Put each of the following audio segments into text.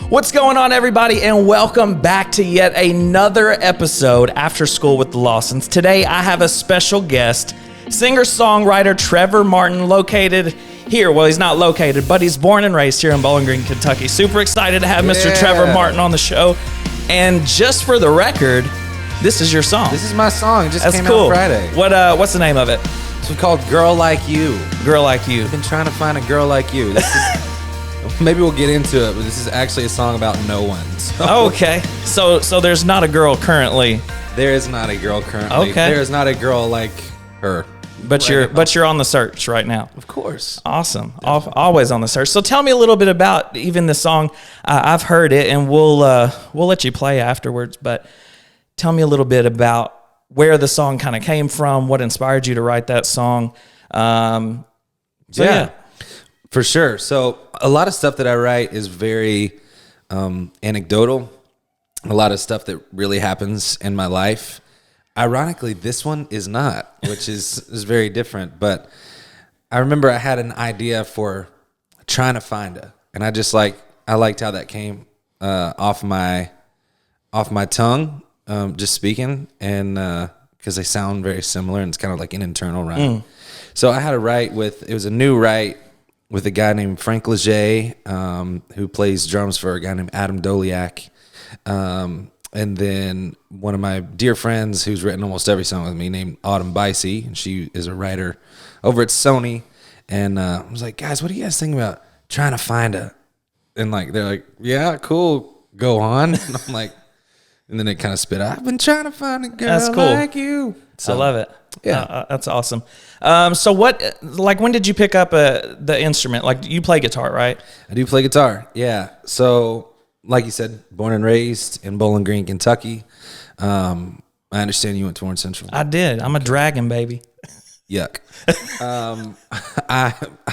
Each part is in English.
What's going on, everybody, and welcome back to yet another episode After School with the Lawsons. Today, I have a special guest, singer-songwriter Trevor Martin, located here. Well, he's not located, but he's born and raised here in Bowling Green, Kentucky. Super excited to have Mr. Trevor Martin on the show. And just for the record, this is your song. This is my song. It just came cool. out Friday. What's the name of it? It's called Girl Like You. Girl Like You. I've been trying to find a girl like you. This is... Maybe we'll get into it, but this is actually a song about no one. So. Okay. So there's not a girl currently. There is not a girl currently. Okay. There is not a girl like her. But you're on the search right now. Of course. Awesome. Always on the search. So tell me a little bit about even the song. I've heard it, and we'll let you play afterwards. But tell me a little bit about where the song kind of came from, what inspired you to write that song. Yeah. For sure. So a lot of stuff that I write is very anecdotal. A lot of stuff that really happens in my life. Ironically, this one is not, which is very different. But I remember I had an idea for trying to find a, and I liked how that came off my tongue, just speaking, and because they sound very similar, and it's kind of like an internal rhyme. So I had to write it was a new write with a guy named Frank Leger, who plays drums for a guy named Adam Doliak. And then one of my dear friends who's written almost every song with me named Autumn Bicey, and she is a writer over at Sony. And I was like, guys, what do you guys think about trying to find a? And they're like, yeah, cool, go on. And I'm like, and then it kind of spit out, I've been trying to find a girl like you. So, I love it. Yeah. That's awesome. So when did you pick up the instrument? Like, you play guitar, right? I do play guitar. Yeah. So, like you said, born and raised in Bowling Green, Kentucky. I understand you went to Warren Central. I did. I'm a dragon, baby. Yuck.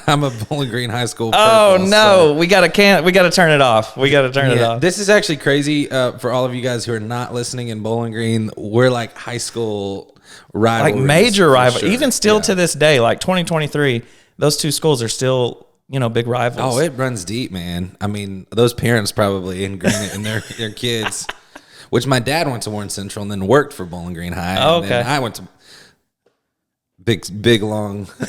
I'm a Bowling Green High School. Oh purple, no, so. we gotta turn it off. It off. This is actually crazy for all of you guys who are not listening in Bowling Green. We're like high school rivals, like major rival. Sure. Even still to this day, like 2023, those two schools are still big rivals. Oh, it runs deep, man. I mean, those parents probably ingrain it in their kids. Which my dad went to Warren Central and then worked for Bowling Green High. Oh, and then I went to big long story.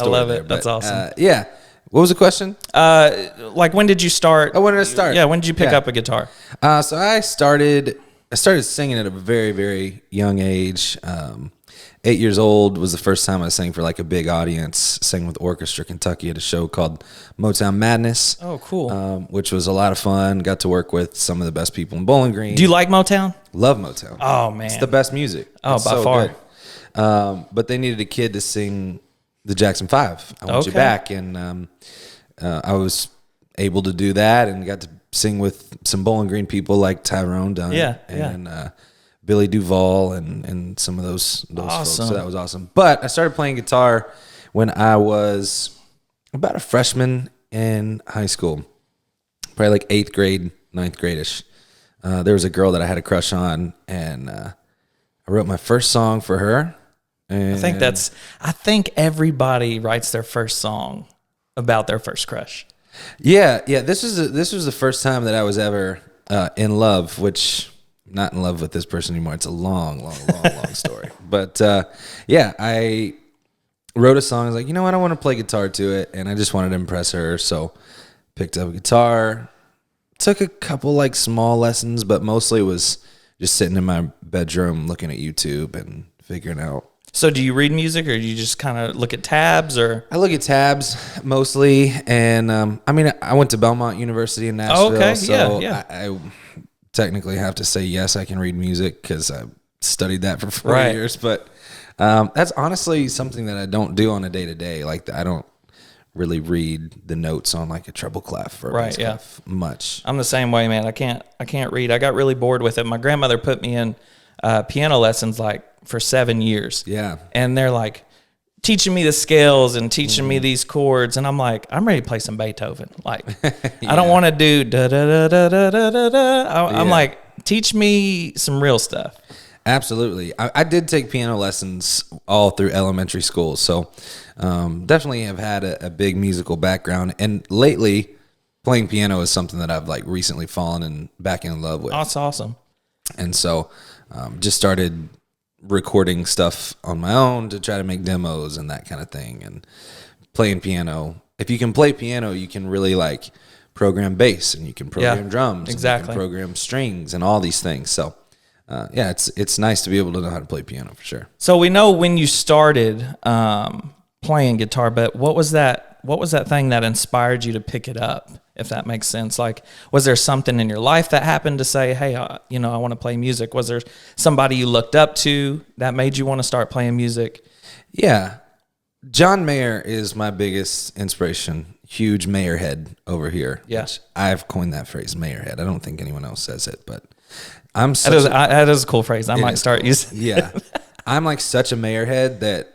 I love it. There. That's awesome. Yeah. What was the question? Like, when did you start? Oh, when did I start? Yeah, when did you pick up a guitar? So I started singing at a very, very young age. 8 years old was the first time I sang for like a big audience. Sang with Orchestra Kentucky at a show called Motown Madness. Oh, cool. Which was a lot of fun. Got to work with some of the best people in Bowling Green. Do you like Motown? Love Motown. Oh, man. It's the best music. Oh, it's by so far. Good. But they needed a kid to sing the Jackson 5. I Want You Back. And I was able to do that and got to sing with some Bowling Green people like Tyrone Dunn and Billy Duvall and some of those folks. So that was awesome. But I started playing guitar when I was about a freshman in high school, probably like 8th grade, 9th grade-ish. There was a girl that I had a crush on, and I wrote my first song for her. And I think everybody writes their first song about their first crush. Yeah. This was the first time that I was ever in love, which I'm not in love with this person anymore. It's a long story. But I wrote a song. I was like, you know what? I want to play guitar to it, and I just wanted to impress her. So picked up a guitar, took a couple like small lessons, but mostly it was just sitting in my bedroom looking at YouTube and figuring out. So do you read music, or do you just kind of look at tabs? Or I look at tabs mostly, and I went to Belmont University in Nashville. Oh, okay. So yeah. I technically have to say yes, I can read music because I studied that for 4 years. But that's honestly something that I don't do on a day to day. Like, I don't really read the notes on like a treble clef or bass clef much. I'm the same way, man. I can't read. I got really bored with it. My grandmother put me in piano lessons like for 7 years. Yeah. And they're like teaching me the scales and teaching me these chords, and I'm like, I'm ready to play some Beethoven. Like, I don't want to do da da da da da da da. I'm like, teach me some real stuff. Absolutely. I did take piano lessons all through elementary school, so definitely have had a big musical background. And lately, playing piano is something that I've like recently fallen back in love with. That's awesome. And so just started recording stuff on my own to try to make demos and that kind of thing. And playing piano. If you can play piano, you can really like program bass, and you can program drums. Exactly. And you can program strings and all these things. So it's nice to be able to know how to play piano for sure. So we know when you started playing guitar, but what was that thing that inspired you to pick it up, if that makes sense? Like, was there something in your life that happened to say, hey, I want to play music? Was there somebody you looked up to that made you want to start playing music? Yeah. John Mayer is my biggest inspiration. Huge Mayer head over here. Yeah. Which I've coined that phrase, Mayer head. I don't think anyone else says it, but that is a cool phrase. I might start using. Yeah. I'm like such a Mayer head that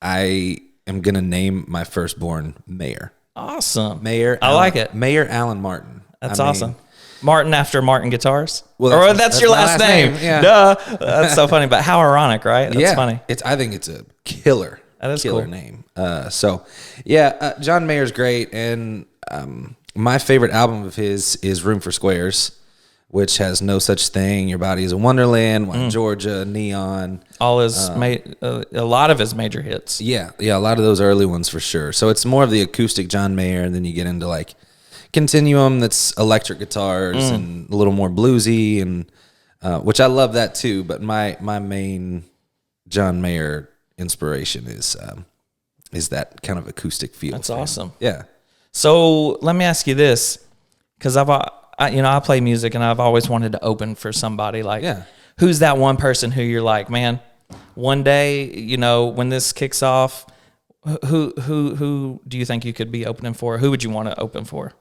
I am going to name my firstborn Mayer. Awesome. Mayer. I like it. Mayer Allen Martin. That's awesome. Martin after Martin Guitars? Well, that's your last name. Yeah. Duh. That's so funny, but how ironic, right? That's funny. I think it's a killer. That is killer cool. name. John Mayer's great, and my favorite album of his is Room for Squares, which has No Such Thing, Your Body is a Wonderland, One Georgia, Neon. All his a lot of his major hits. Yeah, a lot of those early ones for sure. So it's more of the acoustic John Mayer, and then you get into like Continuum, that's electric guitars and a little more bluesy, and which I love that too. But my main John Mayer inspiration is that kind of acoustic feel. That's awesome. Yeah. So let me ask you this, because I play music and I've always wanted to open for somebody. Like, who's that one person who you're like, man, one day, when this kicks off, who do you think you could be opening for? Who would you want to open for?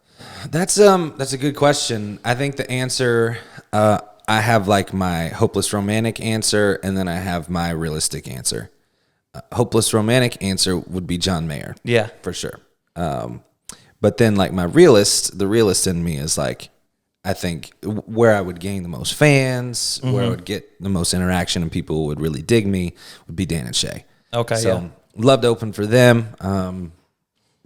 That's a good question. I think the answer, I have like my hopeless romantic answer, and then I have my realistic answer. Hopeless romantic answer would be John Mayer. Yeah, for sure. But then like the realist in me is like, I think where I would gain the most fans, where I would get the most interaction and people would really dig me would be Dan and Shay. Okay. So love to open for them.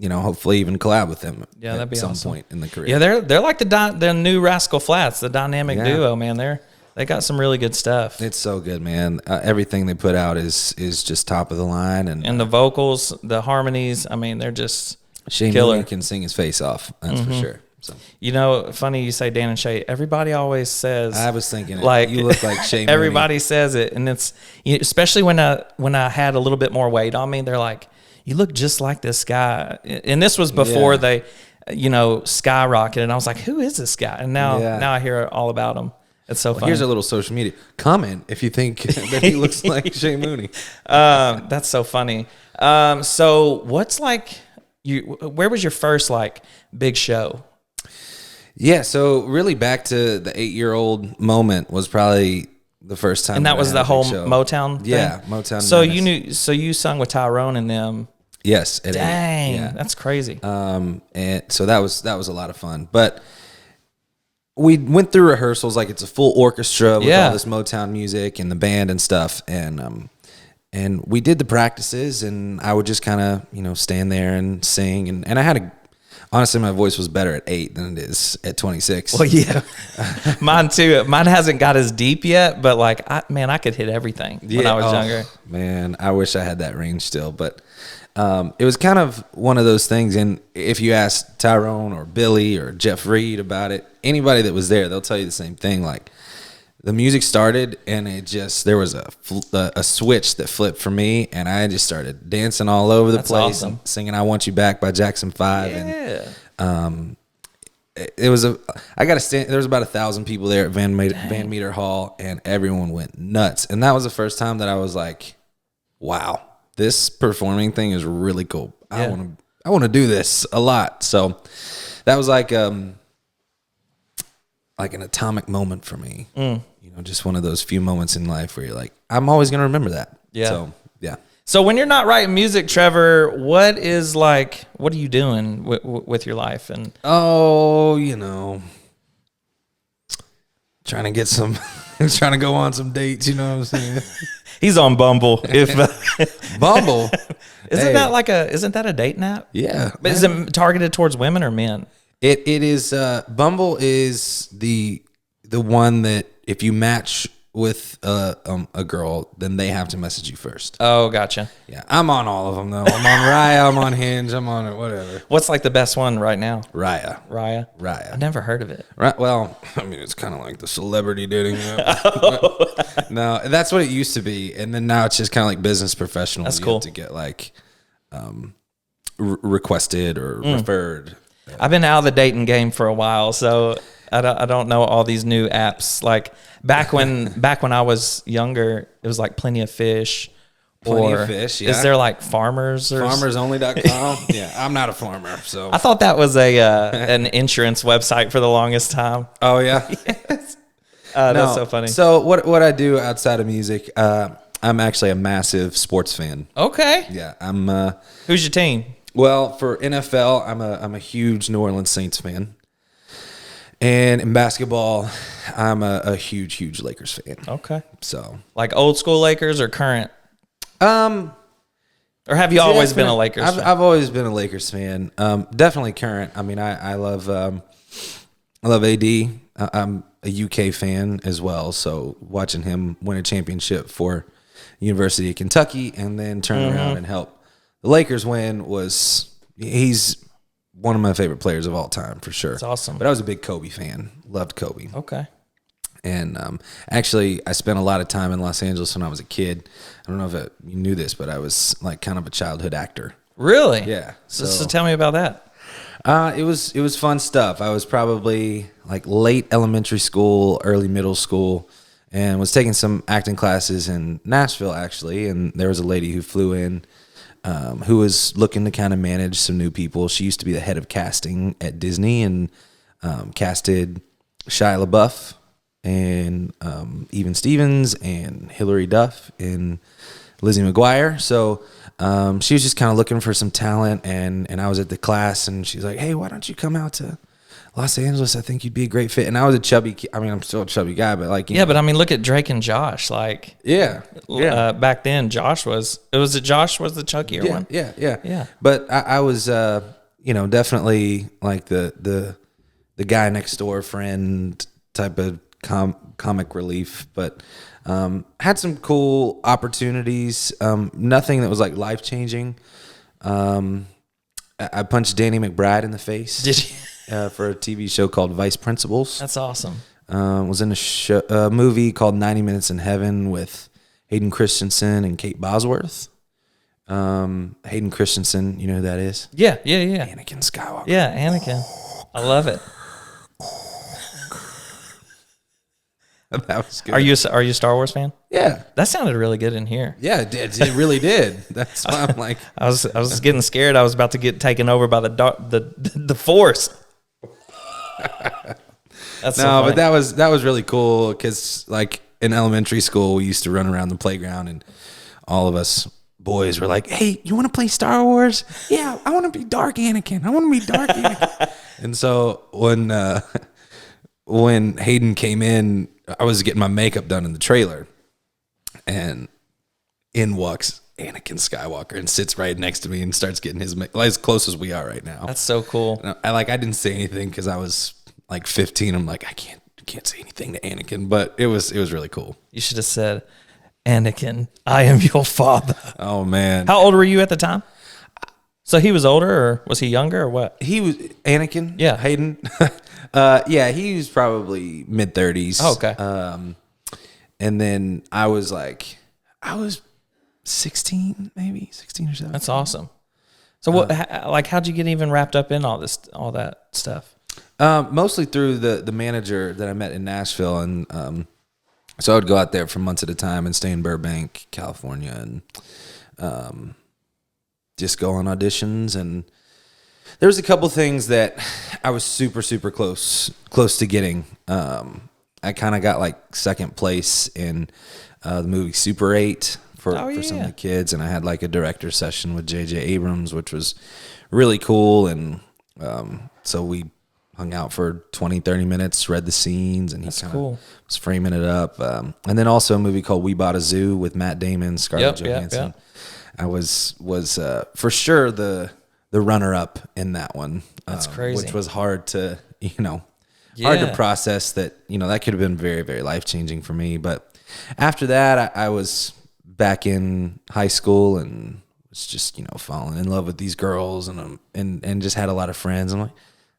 Hopefully even collab with them that'd be at some awesome. point in the career. Yeah, they're like the new Rascal Flatts, the dynamic duo, man. They got some really good stuff. It's so good, man. Everything they put out is just top of the line, and the vocals, the harmonies. I mean, they're just Shane killer. Mooney can sing his face off. That's for sure. So funny you say Dan and Shay. Everybody always says. I was thinking, like you look like Shane Mooney. Everybody says it, and it's especially when I had a little bit more weight on me. They're like, you look just like this guy, and this was before they, skyrocketed. And I was like, who is this guy? And now I hear all about him. It's so funny. Here's a little social media comment if you think that he looks like Shane Mooney. That's so funny. So what's like where was your first like big show? Yeah, so really back to the 8-year-old moment was probably the first time. And that was the whole Motown thing? Yeah, Motown. So you sung with Tyrone and them. Yes. Dang, that's crazy. And so that was a lot of fun. But we went through rehearsals like it's a full orchestra with all this Motown music and the band and stuff. And we did the practices, and I would just kind of, stand there and sing. And I had honestly, my voice was better at 8 than it is at 26. Well, yeah, mine too. Mine hasn't got as deep yet, but like, I could hit everything when I was younger. Man, I wish I had that range still, but it was kind of one of those things. And if you ask Tyrone or Billy or Jeff Reed about it, anybody that was there, they'll tell you the same thing. Like, the music started, and there was a switch that flipped for me, and I just started dancing all over the place, awesome. Singing "I Want You Back" by Jackson 5. Yeah. And it was I got to stand. There was about 1,000 people there at Van Meter Hall, and everyone went nuts. And that was the first time that I was like, "Wow, this performing thing is really cool. I want to do this a lot." So that was like an atomic moment for me. Just one of those few moments in life where you're like, I'm always going to remember that. Yeah. So, yeah. So when you're not writing music, Trevor, what are you doing with your life? And trying to go on some dates, you know what I'm saying? He's on Bumble. Bumble? Isn't that a date app? Yeah. But is it targeted towards women or men? It is Bumble is the one that if you match with a girl, then they have to message you first. Oh, gotcha. Yeah, I'm on all of them though. I'm on Raya, I'm on Hinge, I'm on it, whatever. What's like the best one right now? Raya. I've never heard of it. Right. Well, I mean, it's kind of like the celebrity dating app. No, that's what it used to be, and then now it's just kind of like business professionals. That's you cool. have to get like requested or referred. I've been out of the dating game for a while, so I don't know all these new apps. Like back when I was younger, it was like Plenty of Fish. Plenty of Fish, yeah. Is there like Farmers or Farmersonly.com? Yeah, I'm not a farmer, so. I thought that was a an insurance website for the longest time. Oh, yeah? Yes. That's so funny. So what I do outside of music, I'm actually a massive sports fan. Okay. Yeah, I'm. Who's your team? Well, for NFL, I'm a huge New Orleans Saints fan. And in basketball, I'm a huge Lakers fan. Okay. So, like old school Lakers or current? Or have you always been a Lakers fan? I've always been a Lakers fan. Definitely current. I mean, I love AD. I'm a UK fan as well. So watching him win a championship for University of Kentucky and then turn around and help the Lakers win he's one of my favorite players of all time for sure. That's awesome. But I was a big Kobe fan. Loved Kobe. Okay. And actually, I spent a lot of time in Los Angeles when I was a kid. I don't know if you knew this, but I was like kind of a childhood actor. Really? Yeah. So tell me about that. It was fun stuff. I was probably like late elementary school, early middle school, and was taking some acting classes in Nashville actually. And there was a lady who flew in who was looking to kind of manage some new people. She used to be the head of casting at Disney and casted Shia LaBeouf and Even Stevens and Hilary Duff and Lizzie McGuire. So she was just kind of looking for some talent, and I was at the class, and she's like, "Hey, why don't you come out to Los Angeles? I think you'd be a great fit." And I was a chubby. I mean, I'm still a chubby guy, but like, you know. But I mean, look at Drake and Josh. Like, yeah. Back then, Josh was the chunkier one. Yeah. But I was, definitely like the guy next door friend type of comic relief, but had some cool opportunities. Nothing that was like life changing. I punched Danny McBride in the face. Did you? For a TV show called Vice Principals. That's awesome. Was in a movie called 90 Minutes in Heaven with Hayden Christensen and Kate Bosworth. Hayden Christensen, you know who that is? Yeah. Anakin Skywalker. Yeah, Anakin. I love it. That was good. Are you a Star Wars fan? Yeah. That sounded really good in here. Yeah, it really did. That's why I'm like, I was getting scared. I was about to get taken over by the Force. That's but that was really cool because like in elementary school we used to run around the playground and all of us boys were like, "Hey, you want to play Star Wars? Yeah, I want to be Dark Anakin. I want to be Dark Anakin." And so when Hayden came in, I was getting my makeup done in the trailer, and in walks Anakin Skywalker and sits right next to me and starts getting his as close as we are right now. That's so cool. And I didn't say anything because I was like 15. I'm like, I can't say anything to Anakin, but it was really cool. You should have said, "Anakin, I am your father." Oh man, how old were you at the time? So he was older, or was he younger, or what? He was Anakin. Yeah, Hayden. Yeah, he was probably mid-30s. Oh, okay. And then I was 16, maybe 16 or 17. That's awesome. So how'd you get even wrapped up in all that stuff? Mostly through the manager that I met in Nashville, and so I would go out there for months at a time and stay in Burbank, California, and just go on auditions. And there was a couple things that I was super, super close to getting. I kind of got like second place in the movie Super 8 for some of the kids, and I had like a director session with J.J. Abrams, which was really cool. And so we hung out for 20, 30 minutes, read the scenes, and he kind of was framing it up. And then also a movie called We Bought a Zoo with Matt Damon, Scarlett Johansson. Yep. I was for sure the the runner up in that one. That's crazy. Which was hard to, hard to process that, that could have been very, very life-changing for me. But after that, I was back in high school and was just, falling in love with these girls and just had a lot of friends. I'm like,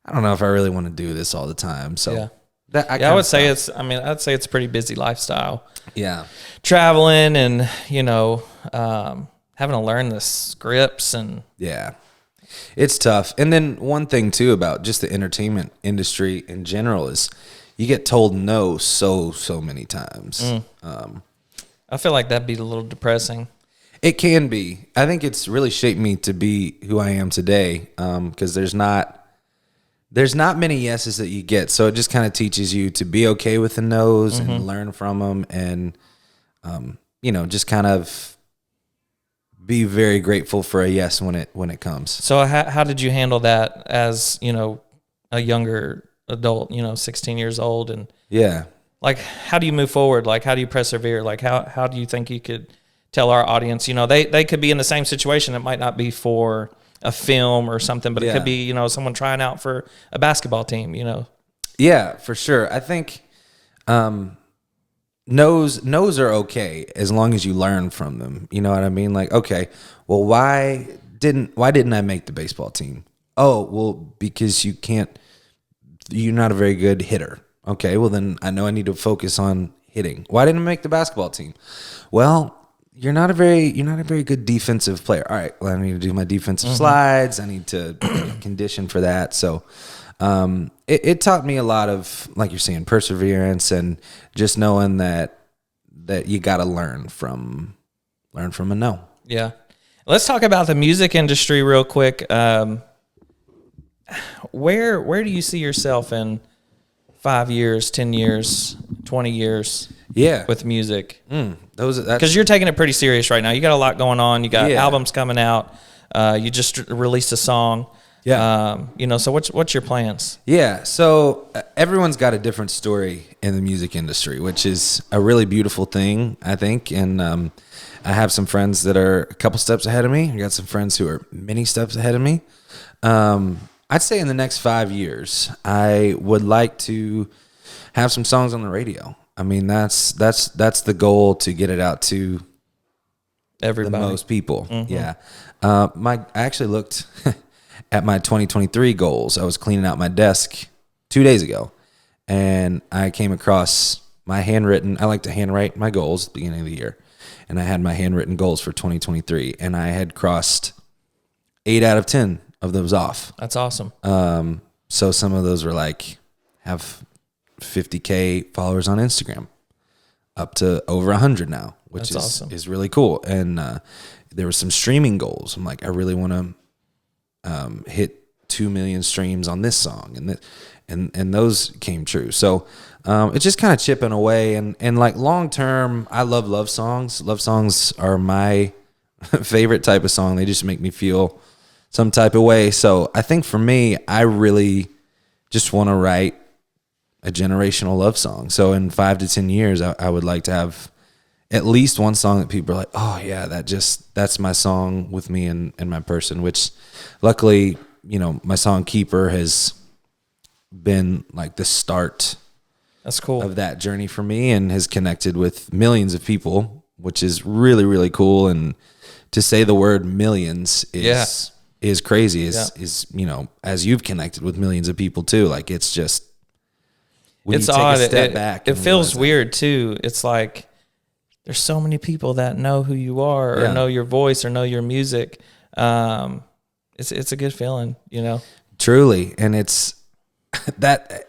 I don't know if I really want to do this all the time. So I would say I'd say it's a pretty busy lifestyle. Yeah. Traveling and, having to learn the scripts and. Yeah. It's tough. And then one thing too about just the entertainment industry in general is you get told no so many times. I feel like that'd be a little depressing. It can be. I think it's really shaped me to be who I am today. Because there's not many yeses that you get. So it just kind of teaches you to be okay with the no's and learn from them and, just kind of be very grateful for a yes when it comes. So how did you handle that as, a younger adult, 16 years old? And yeah, like, how do you move forward? Like, how do you persevere? Like, how do you think you could tell our audience, they could be in the same situation. It might not be for a film or something, but it could be, someone trying out for a basketball team, Yeah, for sure. I think, no's are okay as long as you learn from them. You know what I mean? Like, okay, well, why didn't I make the baseball team? Oh, well, because you're not a very good hitter. Okay, well then I know I need to focus on hitting. Why didn't I make the basketball team? Well, you're not a very good defensive player. All right, well, I need to do my defensive slides. I need to condition for that. So it taught me a lot of, like you're saying, perseverance and just knowing that you got to learn from a no. Yeah. Let's talk about the music industry real quick. Where do you see yourself in 5 years, 10 years, 20 years? Yeah, with music, because you're taking it pretty serious right now. You got a lot going on. You got albums coming out. You just released a song. Yeah. So what's your plans? Yeah. So everyone's got a different story in the music industry, which is a really beautiful thing, I think. And I have some friends that are a couple steps ahead of me. I got some friends who are many steps ahead of me. I'd say in the next 5 years, I would like to have some songs on the radio. I mean, that's the goal, to get it out to everybody, the most people. Yeah. I actually looked at my 2023 goals. I was cleaning out my desk 2 days ago, and I came across my handwritten. I like to handwrite my goals at the beginning of the year, and I had my handwritten goals for 2023, and I had crossed 8 out of 10 of those off. That's awesome. So some of those were like have 50K followers on Instagram, up to over 100 now, which awesome. Is really cool. And there were some streaming goals. I'm like, I really want to hit 2 million streams on this song, and those came true. So it's just kind of chipping away. And like long term, I love songs. Love songs are my favorite type of song. They just make me feel some type of way. So I think for me, I really just want to write a generational love song. So in 5 to 10 years, I would like to have at least one song that people are like, oh yeah, that's my song with me and my person, which luckily, my song Keeper has been like the start. That's cool. Of that journey for me, and has connected with millions of people, which is really, really cool. And to say the word millions is crazy, is as you've connected with millions of people too. Like it's just, it's odd. It feels weird too. It's like there's so many people that know who you are, or know your voice, or know your music. It's a good feeling, Truly, and it's that.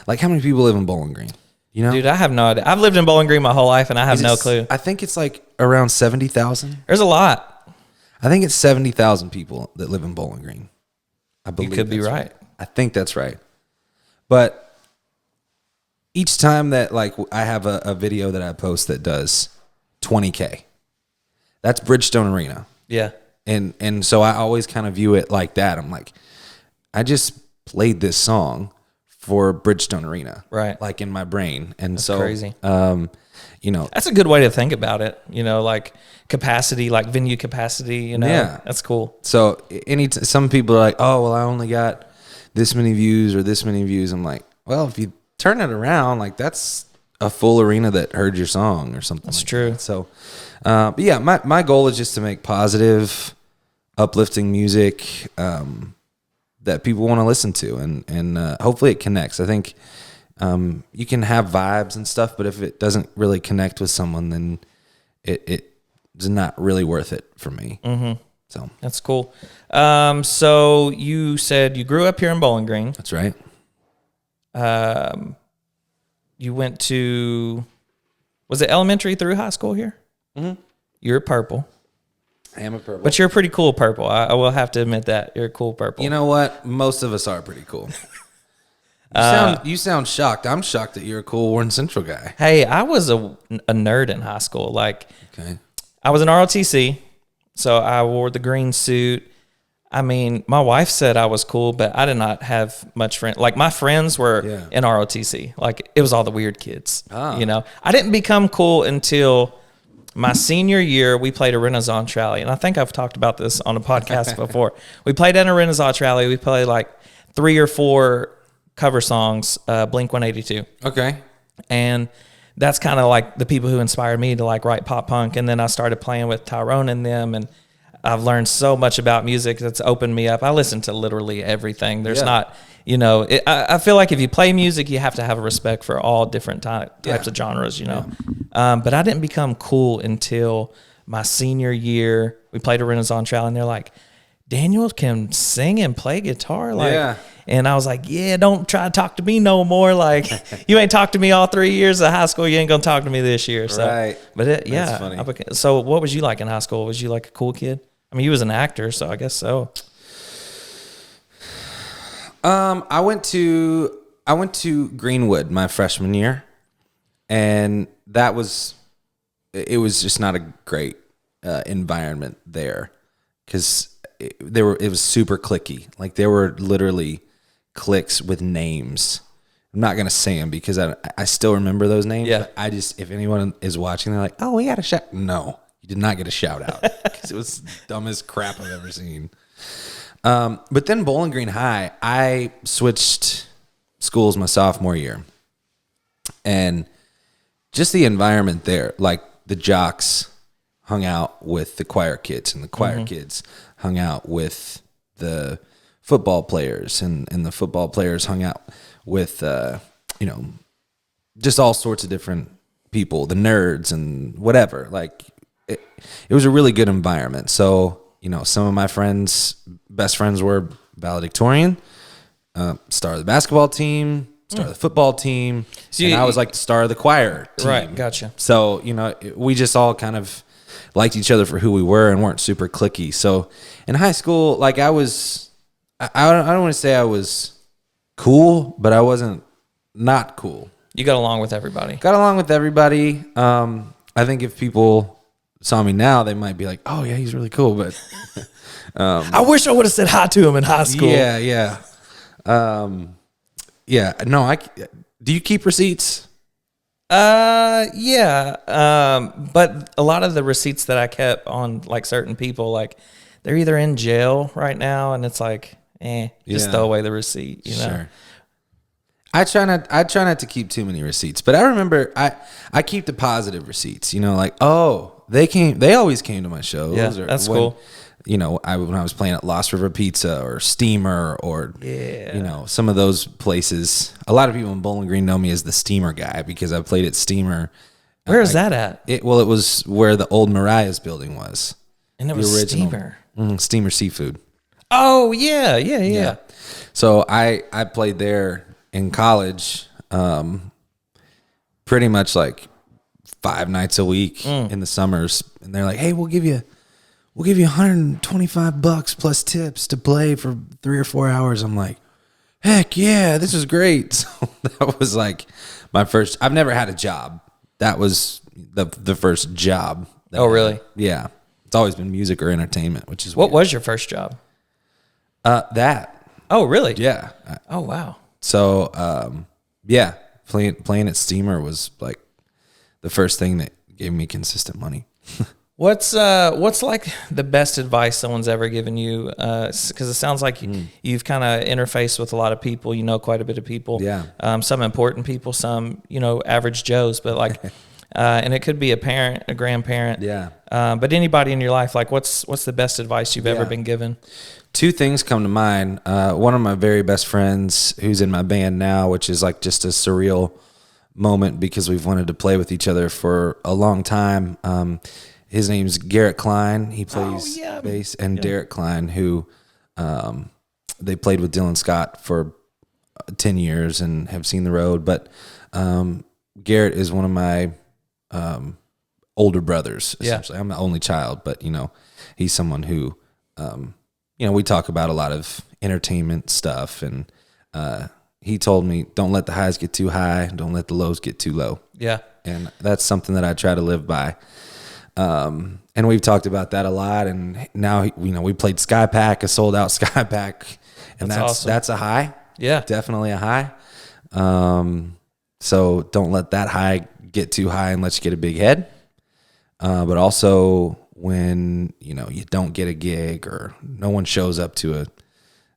Like, how many people live in Bowling Green? Dude, I have no idea. I've lived in Bowling Green my whole life, and I have no clue. I think it's like around 70,000. There's a lot. I think it's 70,000 people that live in Bowling Green. I believe you could be right. I think that's right, but each time that like I have a video that I post that does 20K, that's Bridgestone Arena. Yeah. And so I always kind of view it like that. I'm like, I just played this song for Bridgestone Arena, Right. like in my brain. And That's so crazy. You know, That's a good way to think about it. You know, like capacity, like venue capacity. You know, Yeah. that's cool. so some people are like, oh, well, I only got this many views or this many views. I'm like, well, if you turn it around, like that's a full arena that heard your song or something. That's like true. That. So, but yeah, my goal is just to make positive, uplifting music that people want to listen to, and hopefully it connects. I think you can have vibes and stuff, but if it doesn't really connect with someone, then it's not really worth it for me. Mm-hmm. So That's cool. So you said you grew up here in Bowling Green. that's right. You went to, was it elementary through high school here? Mm-hmm. You're purple. I am a purple. But you're a pretty cool purple. I will have to admit that. You're a cool purple. You know what? Most of us are pretty cool. You sound shocked. I'm shocked that you're a cool Warren Central guy. Hey, I was a nerd in high school. Like, Okay. I was in ROTC, so I wore the green suit. I mean, my wife said I was cool, but I did not have much friends. Like, my friends were in ROTC. Like, it was all the weird kids. You know, I didn't become cool until my senior year. We played a Renaissance rally, and I think I've talked about this on a podcast before. We played at a Renaissance rally. We played like 3 or 4 cover songs, Blink 182. Okay. And that's kind of like the people who inspired me to like write pop punk. And then I started playing with Tyrone and them, and I've learned so much about music that's opened me up. I listen to literally everything. There's not, you know, I feel like if you play music, you have to have a respect for all different types of genres, you know. But I didn't become cool until my senior year. We played a Renaissance rally, and they're like, Daniel can sing and play guitar. Like, and I was like, yeah, don't try to talk to me no more. Like, you ain't talked to me all 3 years of high school. You ain't going to talk to me this year. So, right. But That's funny. So what was you like in high school? Was you like a cool kid? I mean, you was an actor, so I guess so. I went to Greenwood my freshman year, and it was just not a great environment there, because it was super cliquey. Like, there were literally cliques with names. I'm not gonna say them because I still remember those names. Yeah. But if anyone is watching, they're like, oh, we got a shout. No, you did not get a shout out, because it was the dumbest crap I've ever seen. But then Bowling Green High, I switched schools my sophomore year, and just the environment there, like the jocks hung out with the choir kids, and the choir kids hung out with the football players, and the football players hung out with, just all sorts of different people, the nerds and whatever. Like, it was a really good environment. So, you know, some of my best friends were valedictorian, star of the basketball team, star of the football team, and I was like the star of the choir team. Right, gotcha. So, you know, we just all kind of liked each other for who we were and weren't super cliquey. So in high school, like, I don't want to say I was cool, but I wasn't not cool. You got along with everybody. Got along with everybody. I think if people saw me now, they might be like, oh yeah, he's really cool, but I wish I would have said hi to him in high school. yeah. No, do you keep receipts? Yeah. But a lot of the receipts that I kept on like certain people, like, they're either in jail right now, and it's like, just throw away the receipt, you know? Sure. I try not to keep too many receipts, but I remember I keep the positive receipts, you know, like, oh, they always came to my shows. Yeah, that's cool. You know, when I was playing at Lost River Pizza or Steamer or, you know, some of those places. A lot of people in Bowling Green know me as the Steamer guy because I played at Steamer. Where is that at? It was where the old Mariah's building was. And it was original Steamer. Steamer Seafood. Oh, yeah. So I played there in college, pretty much like 5 nights a week in the summers. And they're like, hey, we'll give you $125 plus tips to play for 3 or 4 hours. I'm like, heck yeah, this is great. So that was like my first. I've never had a job. That was the first job. Oh, really? Yeah. It's always been music or entertainment, which is what was your first job? That. Oh, really? Yeah. Oh, wow. So yeah, playing at Steamer was like the first thing that gave me consistent money. What's like the best advice someone's ever given you? Because it sounds like you've kind of interfaced with a lot of people. You know quite a bit of people. Yeah. Some important people, some average Joes. But like, and it could be a parent, a grandparent. Yeah. But anybody in your life, like, what's the best advice you've ever been given? Two things come to mind. One of my very best friends, who's in my band now, which is like just a surreal moment because we've wanted to play with each other for a long time. His name's Garrett Klein. He plays bass, and Derek Klein, who they played with Dylan Scott for 10 years and have seen the road. But Garrett is one of my older brothers, essentially. I'm the only child, but, he's someone who, we talk about a lot of entertainment stuff. And he told me, don't let the highs get too high. Don't let the lows get too low. Yeah. And that's something that I try to live by. And we've talked about that a lot. And now, we played Skypack, a sold out Skypack, and that's awesome. That's a high. Yeah, definitely a high. So don't let that high get too high and let you get a big head. But also when, you don't get a gig or no one shows up to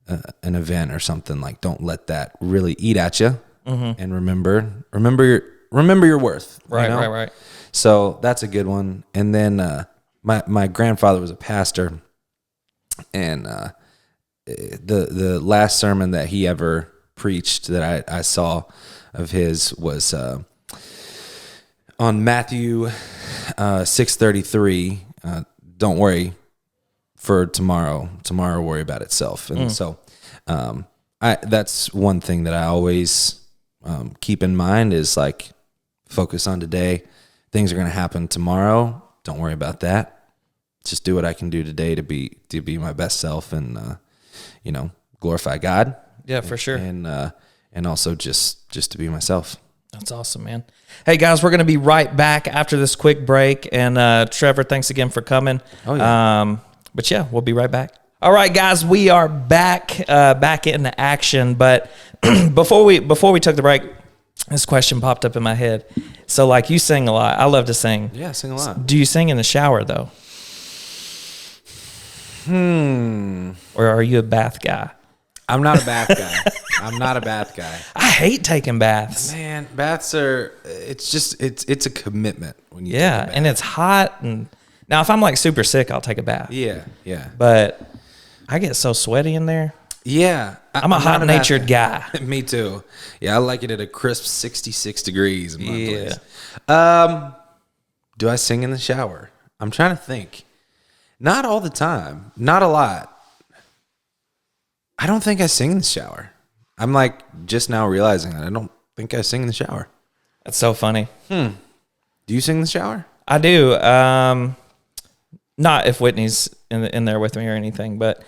an event or something, like, don't let that really eat at you. Mm-hmm. And remember your worth. Right. So that's a good one. And then my grandfather was a pastor, and the last sermon that he ever preached that I saw of his was on Matthew 6:33. Don't worry for tomorrow. Tomorrow will worry about itself. And so that's one thing that I always keep in mind is like focus on today. Things are going to happen tomorrow. Don't worry about that. Just do what I can do today to be my best self and glorify God. Yeah, for sure. And also just to be myself. That's awesome, man. Hey guys, we're going to be right back after this quick break. And Trevor, thanks again for coming. Oh yeah. But yeah, we'll be right back. All right, guys, we are back into action. But before we took the break, this question popped up in my head. So, like, you sing a lot. I love to sing. Yeah, I sing a lot. Do you sing in the shower, though? Or are you a bath guy? I'm not a bath guy. I hate taking baths. Man, baths are, it's a commitment when you take a bath. And it's hot. And now, if I'm, like, super sick, I'll take a bath. Yeah. But I get so sweaty in there. Yeah. I'm a hot-natured guy. Me too. Yeah, I like it at a crisp 66 degrees in my place. Do I sing in the shower? I'm trying to think. Not all the time. Not a lot. I don't think I sing in the shower. I'm like just now realizing that I don't think I sing in the shower. That's so funny. Do you sing in the shower? I do. Not if Whitney's in there with me or anything, but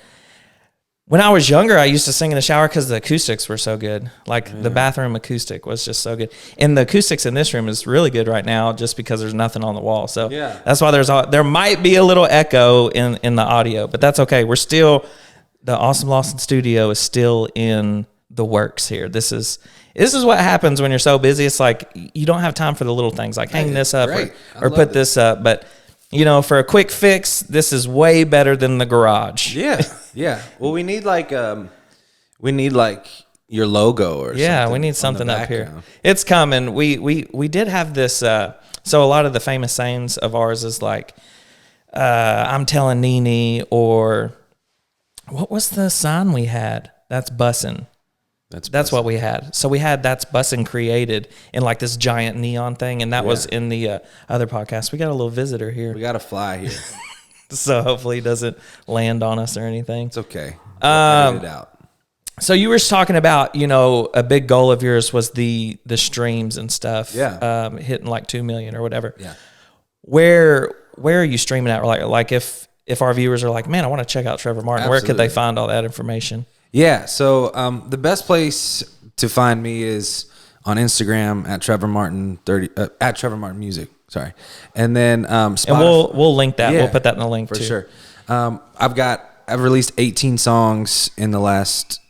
when I was younger, I used to sing in the shower because the acoustics were so good. Like the bathroom acoustic was just so good. And the acoustics in this room is really good right now just because there's nothing on the wall. So that's why there might be a little echo in the audio, but that's okay. We're still, the Awesome Lawson studio is still in the works here. This is what happens when you're so busy. It's like you don't have time for the little things like hang this up or put this up. But for a quick fix, this is way better than the garage. Yeah. Well, we need like your logo or something. Yeah, we need something up here. It's coming. We did have this. So a lot of the famous sayings of ours is like, "I'm telling Nene," or what was the sign we had? That's bussin'. That's what we had. So we had "That's bussin' created" in like this giant neon thing, and that was in the other podcast. We got a little visitor here. We got a fly here. So hopefully it doesn't land on us or anything. It's okay. Edit it out. So you were talking about, a big goal of yours was the streams and stuff. Yeah. Hitting like 2 million or whatever. Yeah. Where are you streaming at? Like if our viewers are like, man, I want to check out Trevor Martin, Where could they find all that information? Yeah. So the best place to find me is on Instagram at Trevor Martin at Trevor Martin Music. Sorry. And then Spotify. And we'll link that. Yeah, we'll put that in the link for sure. I've released 18 songs in the last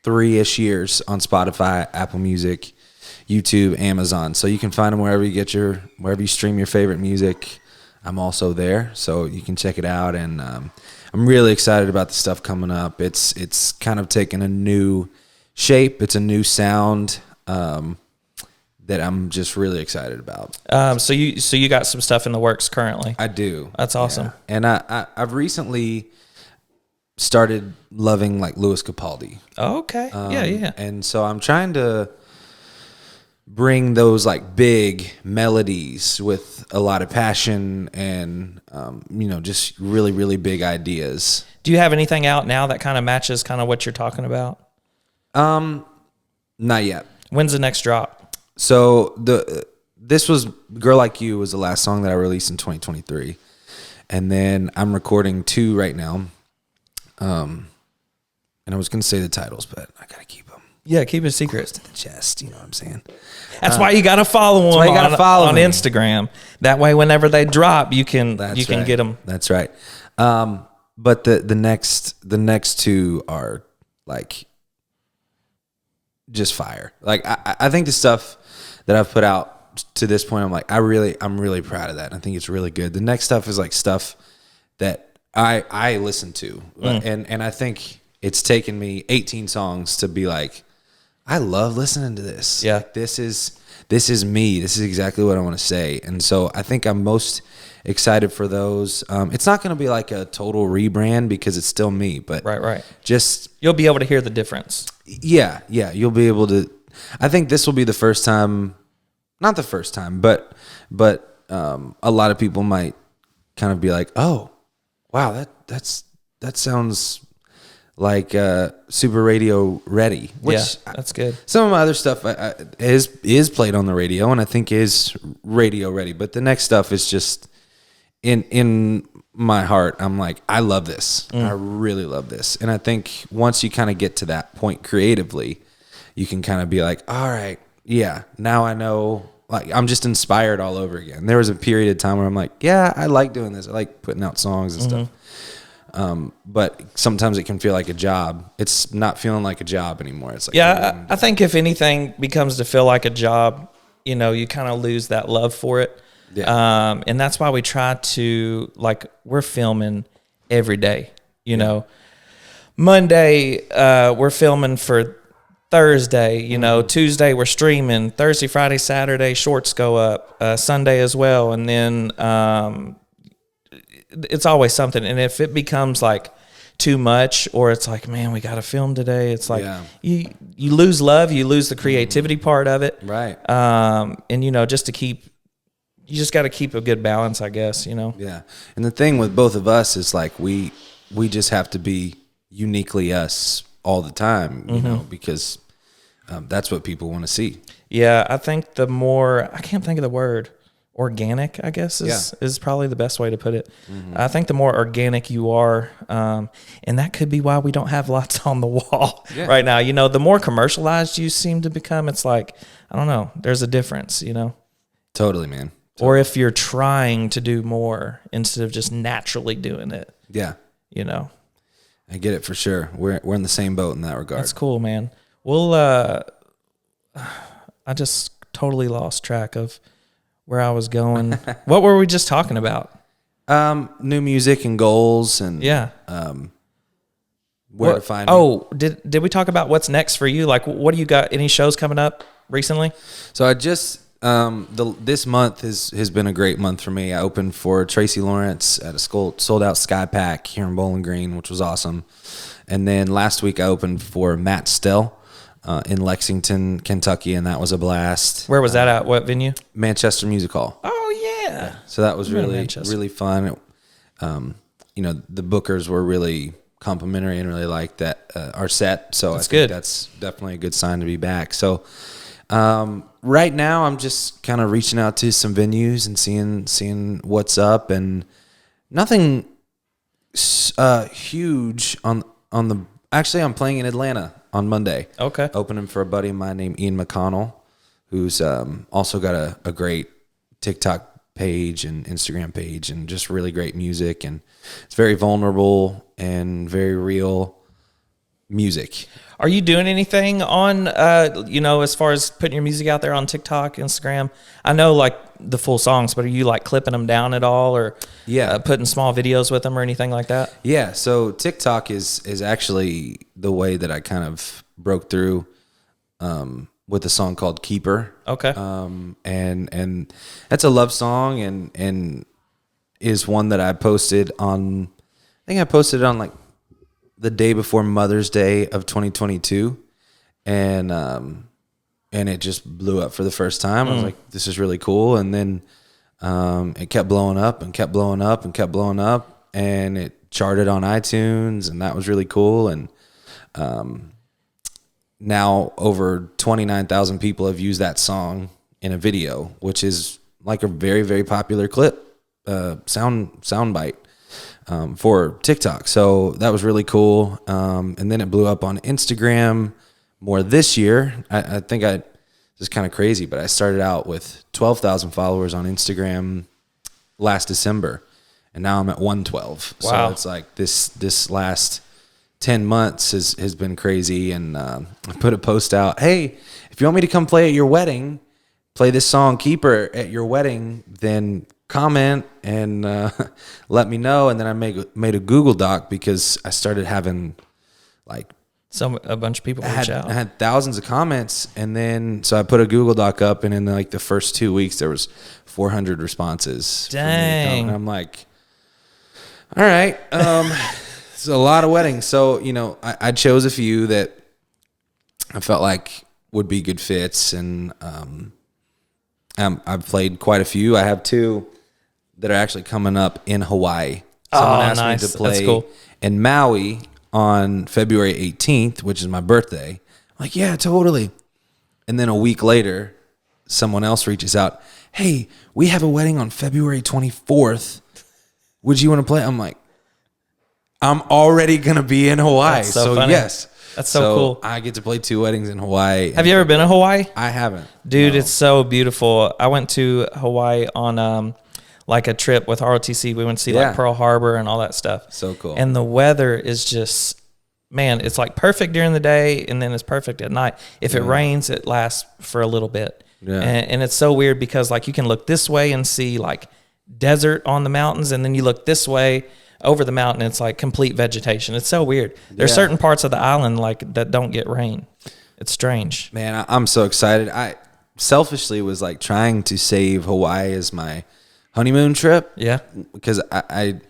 3-ish years on Spotify, Apple Music, YouTube, Amazon. So you can find them wherever you stream your favorite music. I'm also there, so you can check it out. And I'm really excited about the stuff coming up. It's kind of taken a new shape. It's a new sound that I'm just really excited about. So you got some stuff in the works currently. I do. That's awesome. Yeah. And I've recently started loving like Louis Capaldi. Oh, okay. Yeah. And so I'm trying to bring those like big melodies with a lot of passion and just really, really big ideas. Do you have anything out now that kind of matches kind of what you're talking about? Not yet. When's the next drop? So this was Girl Like You was the last song that I released in 2023. And then I'm recording 2 right now. And I was going to say the titles, but I got to keep them. Yeah, keep it secret. To the chest, you know what I'm saying? That's why you got to follow them on me. Instagram. That way, whenever they drop, you can get them. That's right. But the next 2 are like just fire. Like I think the stuff that I've put out to this point, I'm really proud of that. I think it's really good. The next stuff is like stuff that I listen to, and I think it's taken me 18 songs to be like, I love listening to this. Yeah, like, this is me. This is exactly what I want to say. And so I think I'm most excited for those. It's not going to be like a total rebrand because it's still me, but right. Just you'll be able to hear the difference. Yeah, you'll be able to. I think this will be the first time, not the first time, but a lot of people might kind of be like, oh, wow, that sounds like super radio ready. Which that's good. Some of my other stuff is played on the radio and I think is radio ready. But the next stuff is just in my heart. I'm like, I love this. I really love this. And I think once you kind of get to that point creatively, you can kind of be like, all right, yeah, now I know. Like I'm just inspired all over again. There was a period of time where I'm like, yeah, I like doing this. I like putting out songs and stuff. But sometimes it can feel like a job. It's not feeling like a job anymore. It's like, I think if anything becomes to feel like a job, you kind of lose that love for it. Yeah. And that's why we try to, like, we're filming every day, Monday, we're filming for Thursday, Tuesday we're streaming, Thursday, Friday, Saturday, shorts go up, Sunday as well. And then, it's always something. And if it becomes like too much, or it's like, man, we got to film today. It's like you lose love, you lose the creativity part of it. Right. And you just got to keep a good balance, I guess, Yeah. And the thing with both of us is like, we just have to be uniquely us all the time, because that's what people want to see. Yeah. I think the more, I can't think of the word, organic, I guess is probably the best way to put it. I think the more organic you are, and that could be why we don't have lots on the wall right now. The more commercialized you seem to become, it's like, I don't know, there's a difference, Totally, man. Or if you're trying to do more instead of just naturally doing it. Yeah. I get it for sure. We're in the same boat in that regard. That's cool, man. Well, I just totally lost track of where I was going. What were we just talking about? New music and goals and where to find me. Oh, did we talk about what's next for you? Like, what do you got? Any shows coming up recently? So I just this month has been a great month for me. I opened for Tracy Lawrence at a sold out Sky Pack here in Bowling Green, which was awesome. And then last week I opened for Matt Stell in Lexington, Kentucky, and that was a blast. Where was that at? What venue? Manchester Music Hall. Oh yeah. So that was really fun. The bookers were really complimentary and really liked that our set. So I think that's definitely a good sign to be back. So right now I'm just kind of reaching out to some venues and seeing what's up, and nothing huge on the. Actually, I'm playing in Atlanta on Monday. Okay. Opening for a buddy of mine named Ian McConnell, who's also got a great TikTok page and Instagram page and just really great music. And it's very vulnerable and very real. music. Are you doing anything on, as far as putting your music out there on TikTok, Instagram? I know like the full songs, but are you like clipping them down at all, or putting small videos with them or anything like that? Yeah. So TikTok is actually the way that I kind of broke through with a song called Keeper. Okay. And that's a love song and is one that I posted on, I think I posted it on like the day before Mother's Day of 2022, and it just blew up for the first time. I was like, this is really cool. And then it kept blowing up and kept blowing up and kept blowing up, and it charted on iTunes, and that was really cool. And now over 29,000 people have used that song in a video, which is like a very, very popular clip, sound bite. For TikTok. So that was really cool. And then it blew up on Instagram more this year. I think this is kind of crazy, but I started out with 12,000 followers on Instagram last December, and now I'm at 112. Wow. So it's like this last 10 months has been crazy. And I put a post out, hey, if you want me to come play at your wedding, play this song Keeper at your wedding, then comment and let me know. And then I made a Google Doc because I started having like a bunch of people reach out. I had thousands of comments, and then so I put a Google Doc up, and in like the first 2 weeks there was 400 responses. Dang. And I'm like, all right, it's a lot of weddings. So I chose a few that I felt like would be good fits, and I've played quite a few. I have 2 that are actually coming up in Hawaii. Someone asked nice. me to play That's cool. in Maui on February 18th, which is my birthday. I'm like, yeah, totally. And then a week later, someone else reaches out, hey, we have a wedding on February 24th. Would you want to play? I'm like, I'm already going to be in Hawaii. That's so funny. Yes. That's so cool. I get to play 2 weddings in Hawaii. Have you ever been to Hawaii? I haven't. Dude, No. It's so beautiful. I went to Hawaii on like a trip with ROTC. We went to see like Pearl Harbor and all that stuff. So cool. And the weather is just, man, it's like perfect during the day, and then it's perfect at night. If it rains, it lasts for a little bit. Yeah. And it's so weird because like you can look this way and see like desert on the mountains, and then you look this way over the mountain, it's like complete vegetation. It's so weird. There's certain parts of the island like that don't get rain. It's strange. Man, I'm so excited. I selfishly was like trying to save Hawaii as my honeymoon trip. Yeah. Because I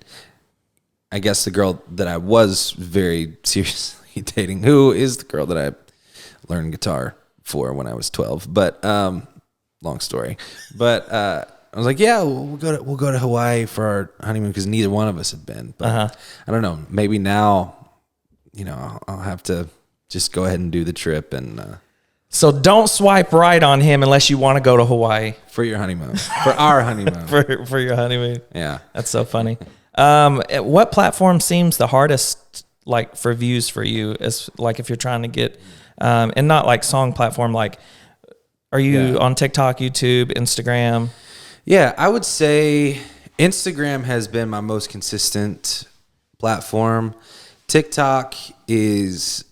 guess the girl that I was very seriously dating, who is the girl that I learned guitar for when I was 12. But long story. But I was like, yeah, we'll go to Hawaii for our honeymoon because neither one of us have been. But I don't know. Maybe now, I'll have to just go ahead and do the trip and. So don't swipe right on him unless you want to go to Hawaii For your honeymoon. For our honeymoon. for your honeymoon. Yeah. That's so funny. What platform seems the hardest like for views for you? Is like if you're trying to get and not like song platform, like are you on TikTok, YouTube, Instagram? Yeah, I would say Instagram has been my most consistent platform. TikTok is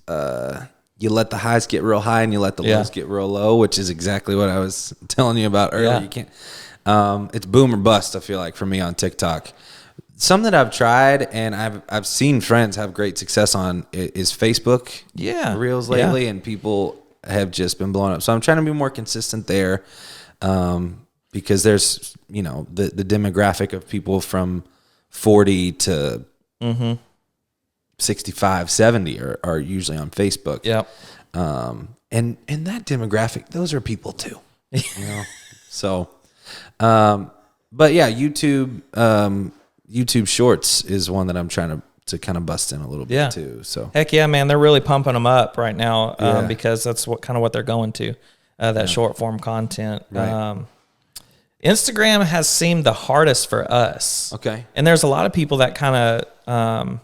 you let the highs get real high and you let the lows get real low, which is exactly what I was telling you about earlier. Yeah. You can't. It's boom or bust. I feel like for me on TikTok, some that I've tried and I've seen friends have great success on is Facebook. Reels lately, and people have just been blowing up. So I'm trying to be more consistent there, because there's the demographic of people from 40 to 65, 70 are usually on Facebook. Yep. And that demographic, those are people too. So, but yeah, YouTube Shorts is one that I'm trying to kind of bust in a little bit too. So heck yeah, man, they're really pumping them up right now because that's what they're going to that short form content. Right. Instagram has seemed the hardest for us. Okay. And there's a lot of people that kind of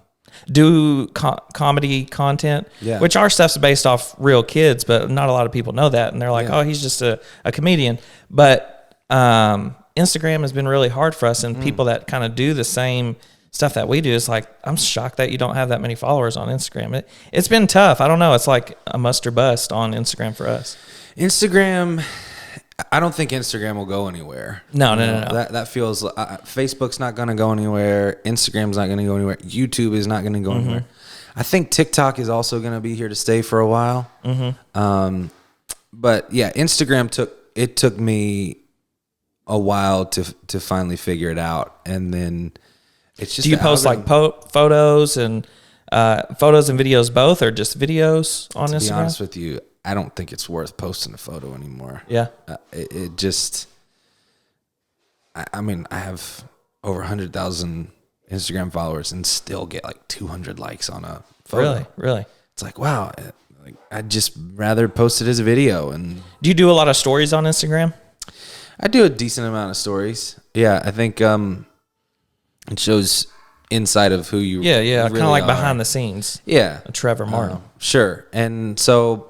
do comedy content, which our stuff's based off real kids, but not a lot of people know that. And they're like, oh, he's just a comedian. But Instagram has been really hard for us, and people that kind of do the same stuff that we do, it's like, I'm shocked that you don't have that many followers on Instagram. It's been tough. I don't know. It's like a must or bust on Instagram for us. Instagram, I don't think Instagram will go anywhere. No. That feels, Facebook's not going to go anywhere. Instagram's not going to go anywhere. YouTube is not going to go anywhere. I think TikTok is also going to be here to stay for a while. But yeah, Instagram took me a while to finally figure it out. And then it's just, do you post like photos and videos both, or just videos on Instagram? To be honest with you, I don't think it's worth posting a photo anymore. Yeah. It just, I mean, I have over 100,000 Instagram followers and still get like 200 likes on a photo. Really? It's like, wow, like, I'd just rather post it as a video. And do you do a lot of stories on Instagram? I do a decent amount of stories. Yeah, I think it shows inside of who you really kind of like are. behind the scenes. Yeah. Trevor Martin. Sure. And so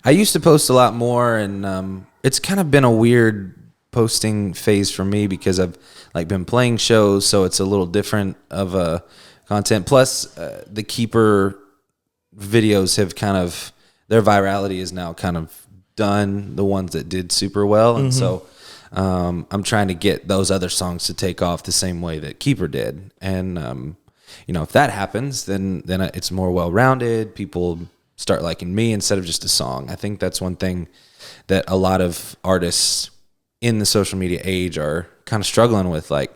I used to post a lot more, and it's kind of been a weird posting phase for me because I've like been playing shows, so it's a little different of a content. Plus, the Keeper videos have kind of, their virality is now kind of done, the ones that did super well, and so I'm trying to get those other songs to take off the same way that Keeper did. And if that happens, then it's more well-rounded. People start liking me instead of just a song. I think that's one thing that a lot of artists in the social media age are kind of struggling with. Like,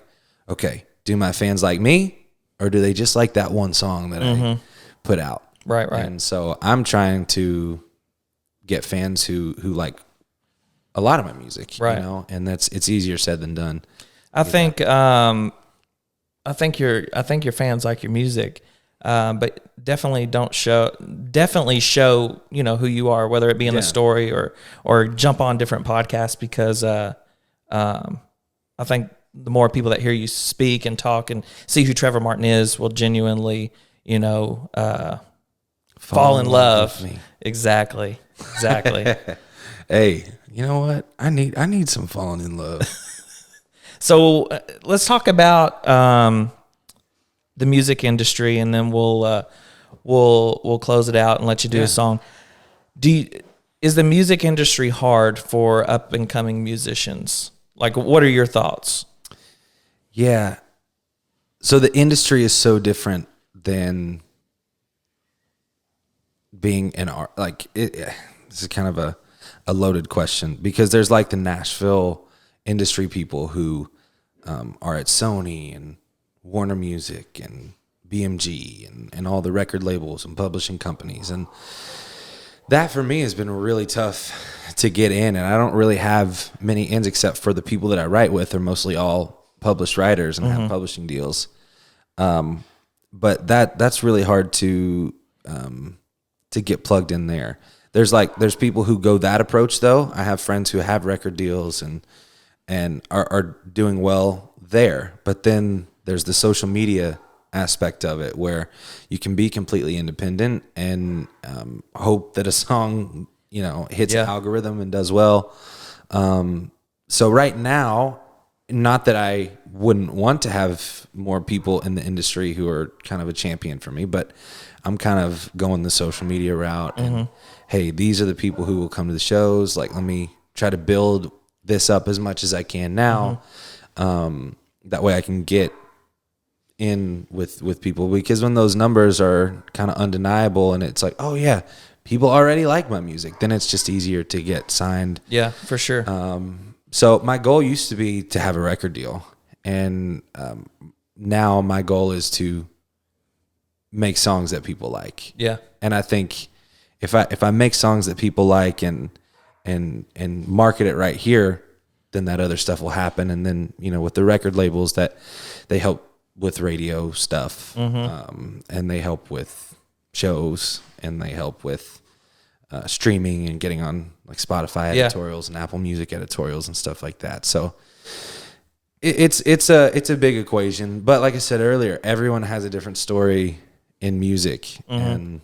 okay, do my fans like me, or do they just like that one song that I put out? Right. And so I'm trying to get fans who like a lot of my music, right. And it's easier said than done. I think your fans like your music, but definitely show who you are, whether it be in the story or jump on different podcasts, because I think the more people that hear you speak and talk and see who Trevor Martin is will genuinely fall in love with me. Exactly. Hey, you know what? I need some falling in love. So let's talk about the music industry, and then we'll close it out and let you do a song. Is the music industry hard for up and coming musicians? Like, what are your thoughts? Yeah. So the industry is so different than being an art. Like, this is kind of a loaded question, because there's like the Nashville industry people who are at Sony and Warner Music and BMG and all the record labels and publishing companies. And that for me has been really tough to get in. And I don't really have many ins except for the people that I write with are mostly all published writers and have publishing deals. But that's really hard to get plugged in there. There's people who go that approach though. I have friends who have record deals and are doing well there. But then there's the social media aspect of it where you can be completely independent and hope that a song, hits an algorithm and does well. So right now, not that I wouldn't want to have more people in the industry who are kind of a champion for me, but I'm kind of going the social media route. And hey, these are the people who will come to the shows. Like, let me try to build this up as much as I can now. That way I can get in with people, because when those numbers are kind of undeniable and it's like, oh yeah, people already like my music, then it's just easier to get signed. Yeah, for sure. So my goal used to be to have a record deal, and now my goal is to make songs that people like. Yeah. And I think if I make songs that people like and market it right here, then that other stuff will happen. And then, with the record labels, that they help with radio stuff, and they help with shows, and they help with streaming and getting on like Spotify editorials and Apple Music editorials and stuff like that. So it's a big equation. But like I said earlier, everyone has a different story in music, and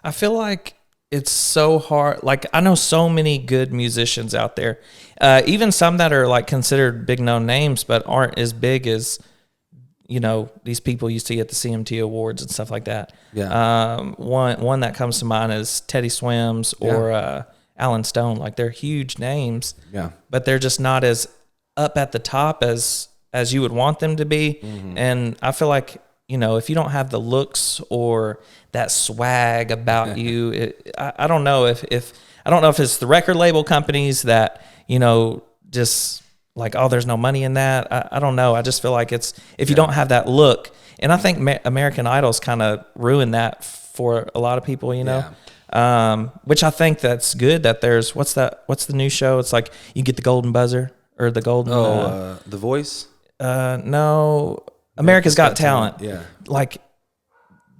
I feel like it's so hard. Like, I know so many good musicians out there, even some that are like considered big known names, but aren't as big as these people you see at the CMT Awards and stuff like that. Yeah. One that comes to mind is Teddy Swims or Alan Stone. Like, they're huge names. Yeah. But they're just not as up at the top as you would want them to be. Mm-hmm. And I feel like, if you don't have the looks or that swag about you, I don't know if it's the record label companies that, just like, oh, there's no money in that. I don't know. I just feel like if you don't have that look, and I think American Idol's kind of ruined that for a lot of people, which I think that's good that there's, what's the new show? It's like you get the golden buzzer or the golden. The Voice? No, America's Got Talent. Yeah. Like,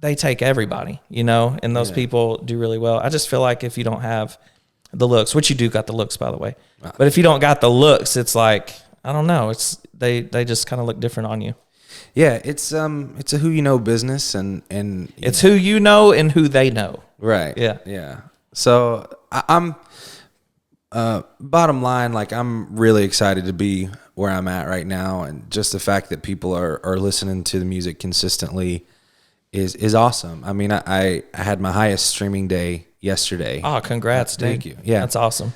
they take everybody, and those people do really well. I just feel like if you don't have the looks, which you do got the looks, by the way, but if you don't got the looks, it's like, I don't know. It's they just kind of look different on you. Yeah, it's a who you know business, and it's who you know and who they know. Right. Yeah. Yeah. So I'm bottom line, like, I'm really excited to be where I'm at right now, and just the fact that people are listening to the music consistently is awesome. I mean, I had my highest streaming day yesterday. Oh, congrats, dude. Thank you. Yeah. That's awesome.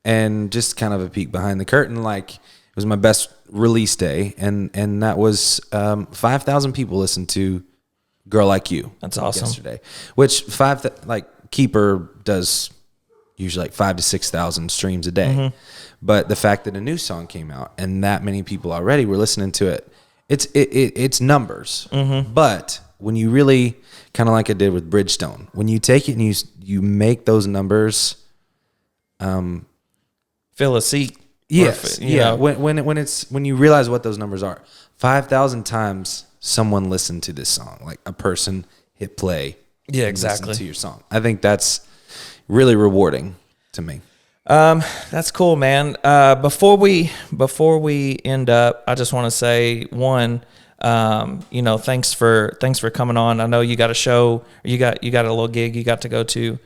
And just kind of a peek behind the curtain, like, it was my best release day, and that was 5,000 people listened to Girl Like You. That's awesome. Yesterday, which Keeper does usually like 5,000 to 6,000 streams a day. Mm-hmm. But the fact that a new song came out and that many people already were listening to it, it's numbers. Mm-hmm. But when you really, kind of like I did with Bridgestone, when you take it and you make those numbers, fill a seat. Yes, yeah. When you realize what those numbers are, 5,000 times someone listened to this song, like a person hit play. Yeah, exactly. To your song. I think that's really rewarding to me. That's cool, man. Before we end up, I just want to say one, thanks for coming on. I know you got a show, you got a little gig you got to go to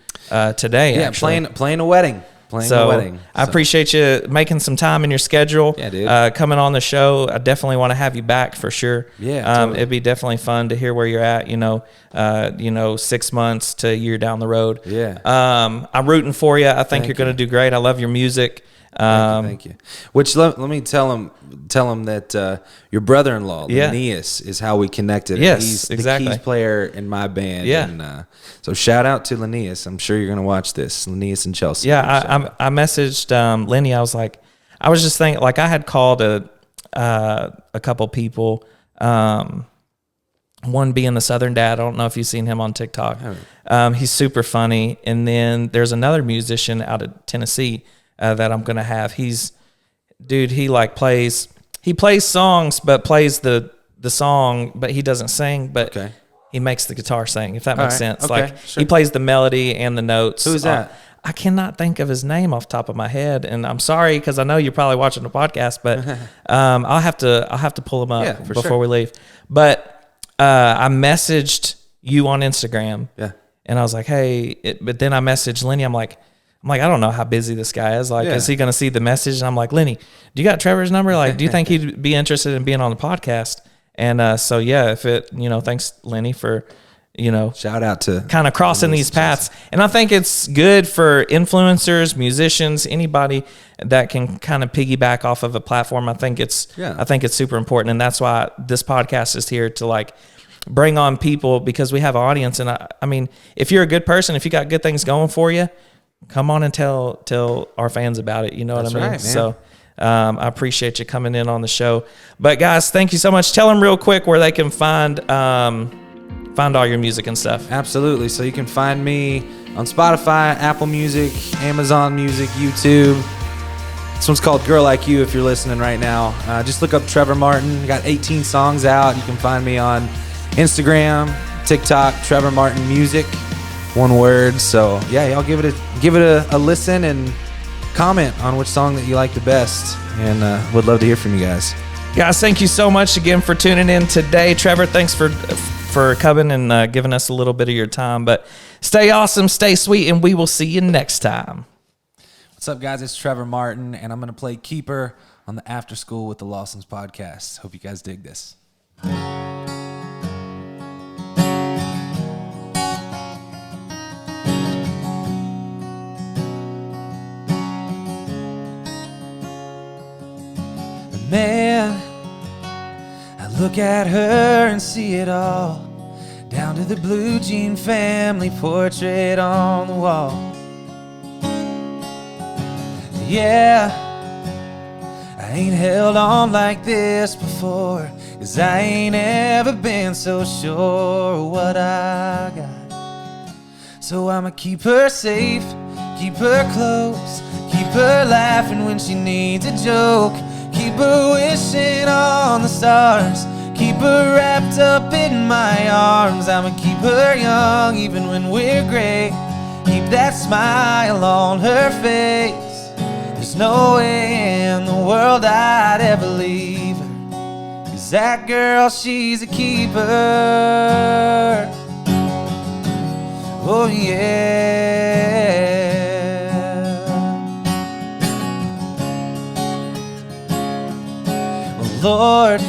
today. Yeah, actually. playing a wedding. I appreciate you making some time in your schedule. Yeah, dude. Coming on the show. I definitely want to have you back for sure. Yeah, totally. It'd be definitely fun to hear where you're at. 6 months to a year down the road. Yeah. I'm rooting for you. I think you're going to do great. I love your music. Thank you. Which let me tell him that your brother-in-law, Linnaeus, is how we connected. Yes, he's exactly. the keys player in my band. Yeah. And, so shout out to Linnaeus. I'm sure you're gonna watch this. Linnaeus and Chelsea. Yeah, I messaged Lenny. I was just thinking, like, I had called a couple people. One being the Southern Dad. I don't know if you've seen him on TikTok. He's super funny. And then there's another musician out of Tennessee that I'm gonna have. He plays songs, but plays the song, but he doesn't sing, but he makes the guitar sing, if that makes sense. Okay, like, sure. He plays the melody and the notes. Who's that? I cannot think of his name off the top of my head, and I'm sorry because I know you're probably watching the podcast, but I'll have to pull him up before we leave. But I messaged you on Instagram, and I was like, hey, but then I messaged Lenny. I'm like, I don't know how busy this guy is. Like, is he going to see the message? And I'm like, Lenny, do you got Trevor's number? Like, do you think he'd be interested in being on the podcast? And if it, thanks, Lenny, for, shout out to kind of crossing these paths. And I think it's good for influencers, musicians, anybody that can kind of piggyback off of a platform. I think it's super important. And that's why this podcast is here to, like, bring on people, because we have an audience. And I mean, if you're a good person, if you got good things going for you, come on and tell our fans about it. You know what I mean? Right, man. So I appreciate you coming in on the show. But guys, thank you so much. Tell them real quick where they can find all your music and stuff. Absolutely. So you can find me on Spotify, Apple Music, Amazon Music, YouTube. This one's called Girl Like You if you're listening right now. Just look up Trevor Martin. Got 18 songs out. You can find me on Instagram, TikTok, Trevor Martin Music. One word. So yeah, y'all give it a listen and comment on which song that you like the best, and would love to hear from you guys. Guys, thank you so much again for tuning in today. Trevor, thanks for coming and giving us a little bit of your time. But stay awesome, stay sweet, and we will see you next time. What's up, guys? It's Trevor Martin, and I'm gonna play Keeper on the After School with the Lawsons podcast. Hope you guys dig this. Man, I look at her and see it all, down to the blue jean family portrait on the wall. Yeah, I ain't held on like this before, 'cause I ain't ever been so sure what I got. So I'ma keep her safe, keep her close, keep her laughing when she needs a joke, keep her wishing on the stars, keep her wrapped up in my arms. I'ma keep her young even when we're gray, keep that smile on her face. There's no way in the world I'd ever leave her, 'cause that girl, she's a keeper. Oh yeah. Well, Lord,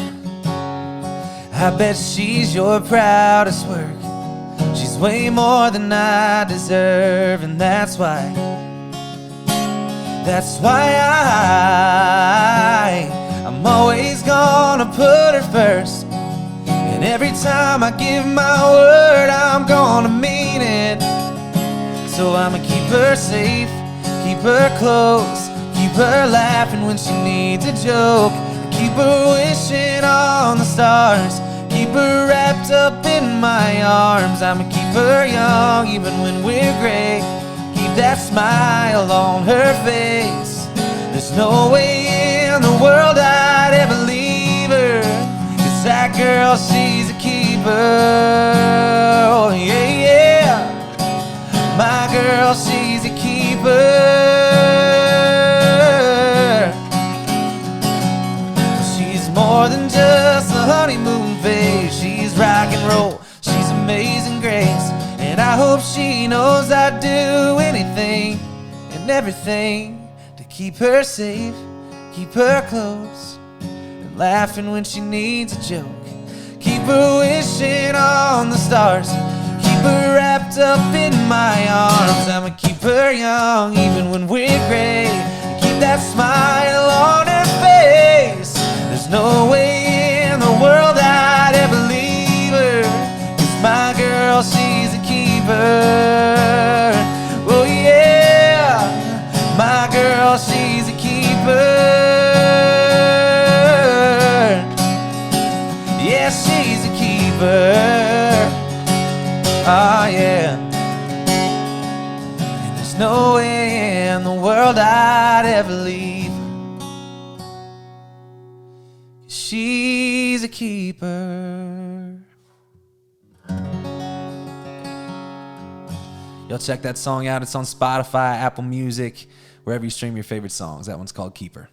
I bet she's your proudest work. She's way more than I deserve, and that's why I'm always gonna put her first. And every time I give my word, I'm gonna mean it. So I'ma keep her safe, keep her close, keep her laughing when she needs a joke, keep her wishing on the stars, keep her wrapped up in my arms. I'ma keep her young even when we're gray, keep that smile on her face. There's no way in the world I'd ever leave her, 'cause that girl, she's a keeper. Oh yeah, yeah. My girl, she's a keeper. She's more than just a honeymoon phase. She's rock and roll, she's amazing grace. And I hope she knows I'd do anything and everything to keep her safe, keep her close, and laughing when she needs a joke, keep her wishing on the stars, keep her wrapped up in my arms. I'ma keep her young even when we're gray, keep that smile on her face. There's no way in the world I'd ever leave her, 'cause my girl, she's a keeper. Oh yeah, my girl, she's a keeper. Yeah, she's a keeper. Ah yeah. And there's no way in the world I'd ever leave her, 'cause she's a keeper. Y'all check that song out. It's on Spotify, Apple Music, wherever you stream your favorite songs. That one's called Keeper.